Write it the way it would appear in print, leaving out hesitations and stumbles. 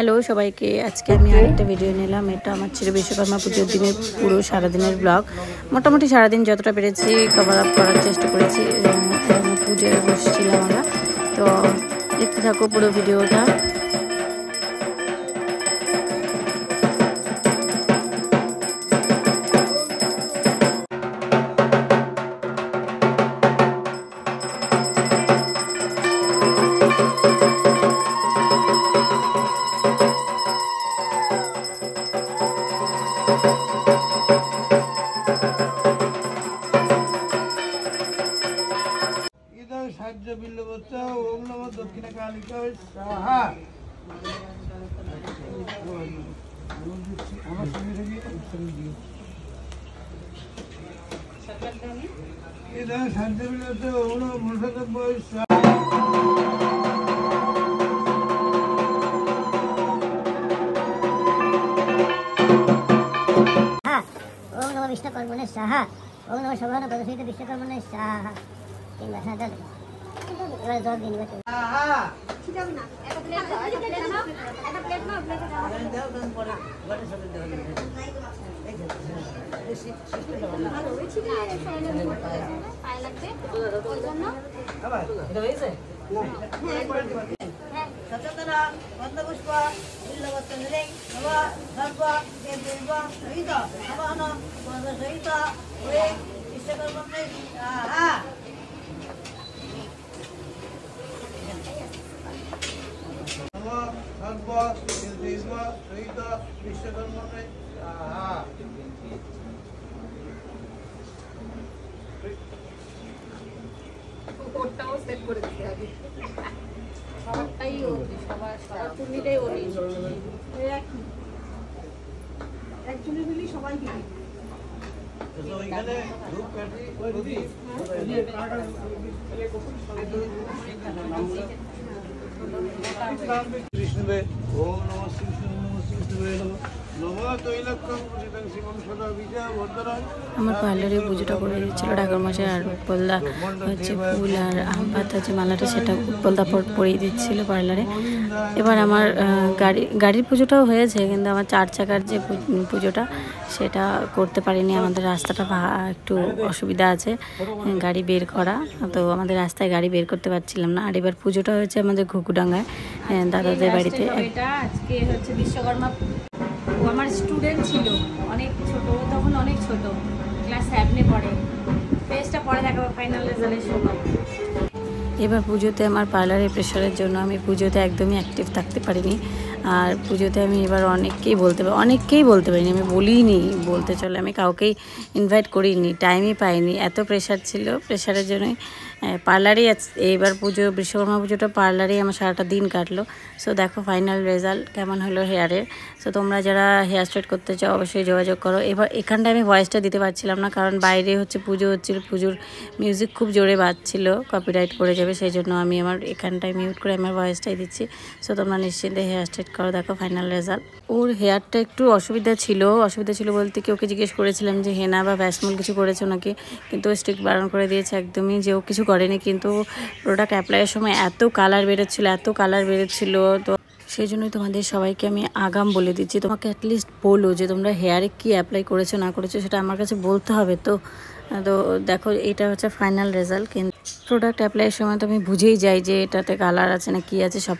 Hello সবাইকে, আজকে আমি আরেকটা ভিডিও নিলাম। এটা আমার ছিল বিশ্বকর্মা পুজোর দিনের পুরো সারাদিনের ব্লগ। মোটামুটি সারাদিন যতটা পেরেছি কভার আপ করার চেষ্টা করেছি। পুজোয় বসছিলাম আমরা, তো দেখতে থাকো পুরো ভিডিওটা। সাহায্য বিল্লবচ্চ ওম নমঃ দক্ষিণ কালিকায় সাহা আমার সঙ্গে থাকি এটা সাহায্য বিল্লবচ্চ ওম নমঃ মূলসতব্বয় সাহা। ওম নমঃ বিশ্বকর্মণে সাহা। ওম নমঃ সভান পদসহিত বিশ্বকর্মণে সাহা। তিন ভাষা দল এবার জল দিন বসে ঠিক আছে না একটা প্লেট দাও, একটা প্লেট নাও, একটা প্লেট নাও, প্লেটে দাও দাও দাও পরে বড় সব দাও এই ভালো হয়েছে রে সবাই পায়ে লাগবে ওই জন্য আবার এটা হয়েছে হ্যাঁ সচেতন বন্ধপুষ্প বিল্লবচন্দ্রে নবা সর্ব দেবদেব সহিত নবান পদ সহিত ওই বিশ্বকর্মণে সাহা। বিশ্বকর্মণে সাহা। ওটাও সেট করে দিতে হবে, সবারটাই ওলি, সবার পূর্ণিটাই ওলি, একজনের মিলি সবাই দিবি। এখানে ধূপ কাঠি প্রদীপ কৃষ্ণবে ওম নমঃ শ্রীকৃষ্ণ নমঃ শ্রীকৃষ্ণবে নমঃ তৈলক্ষ্যং পূজিতং শিবং সদা বিজয় বর্ধনায়। আমার পার্লারে পুজোটা করে দিচ্ছিল ঠাকুরমশাই, আর উৎপলদা হচ্ছে ফুল আর আম পাতা যে মালাটা সেটা উৎপলদা পরিয়ে দিচ্ছিল পার্লারে। এবার আমার গাড়ির পুজোটাও হয়েছে, কিন্তু আমার 4 চাকার যে পুজোটা সেটা করতে পারিনি। আমাদের রাস্তাটা একটু অসুবিধা আছে গাড়ি বের করা, তো আমাদের রাস্তায় গাড়ি বের করতে পারছিলাম না। আর এবার পুজোটা হয়েছে আমাদের ঘুঘুডাঙ্গায় দাদাদের বাড়িতে। এটা আজকে হচ্ছে বিশ্বকর্মা, ও আমার স্টুডেন্ট ছিল, অনেক ছোট, তখন অনেক ছোট, ক্লাস 7-এ পড়ে। ফেসটা পরে দেখাবো ফাইনাল রেজাল্টের সময়। এবার পুজোতে আমার পার্লারের প্রেশারের জন্য আমি পুজোতে একদমই অ্যাক্টিভ থাকতে পারিনি। আর পুজোতে আমি এবার অনেককেই বলতে পারিনি, আমি বলিনি বলতে চলে, আমি কাউকেই ইনভাইট করিনি, টাইমই পাইনি, এত প্রেশার ছিল। প্রেশারের জন্যই পার্লারেই এইবার বিশ্বকর্মা পুজোটা পার্লারেই আমার সারাটা দিন কাটলো। সো দেখো ফাইনাল রেজাল্ট কেমন হলো হেয়ারের। সো তোমরা যারা হেয়ার স্ট্রেট করতে চাও অবশ্যই যোগাযোগ করো। এবার এখানটায় আমি ভয়েসটা দিতে পারছিলাম না, কারণ বাইরে হচ্ছে পুজো হচ্ছিল, পুজোর মিউজিক খুব জোরে বাজছিল, কপিরাইট করে যাবে, সেই জন্য আমি আমার এখানটায় মিউট করে আমার ভয়েসটাই দিচ্ছি। সো তোমরা নিশ্চিন্তে হেয়ার স্ট্রেট করো। দেখো ফাইনাল রেজাল্ট। ওর হেয়ারটা একটু অসুবিধা ছিল বলতে কি, ওকে জিজ্ঞেস করেছিলাম যে হেনা বা ভ্যাসমল কিছু করেছো নাকি, কিন্তু ও স্ট্রিক্ট বারণ করে দিয়েছে একদমই যে ও কিছু করেনি। কিন্তু প্রোডাক্ট অ্যাপ্লাইয়ের সময় এত কালার বেরোচ্ছিল, তো সেই জন্যই তোমাদের সবাইকে আমি আগাম বলে দিচ্ছি, তোমাকে অ্যাটলিস্ট বলো যে তোমরা হেয়ারে কি অ্যাপ্লাই করেছো না করেছো সেটা আমার কাছে বলতে হবে। তো দেখো এটা হচ্ছে ফাইনাল রেজাল্ট। কিন্তু প্রোডাক্ট অ্যাপ্লাইয়ের সময় তো আমি বুঝেই যাই যে এটাতে কালার আছে না কি আছে সব।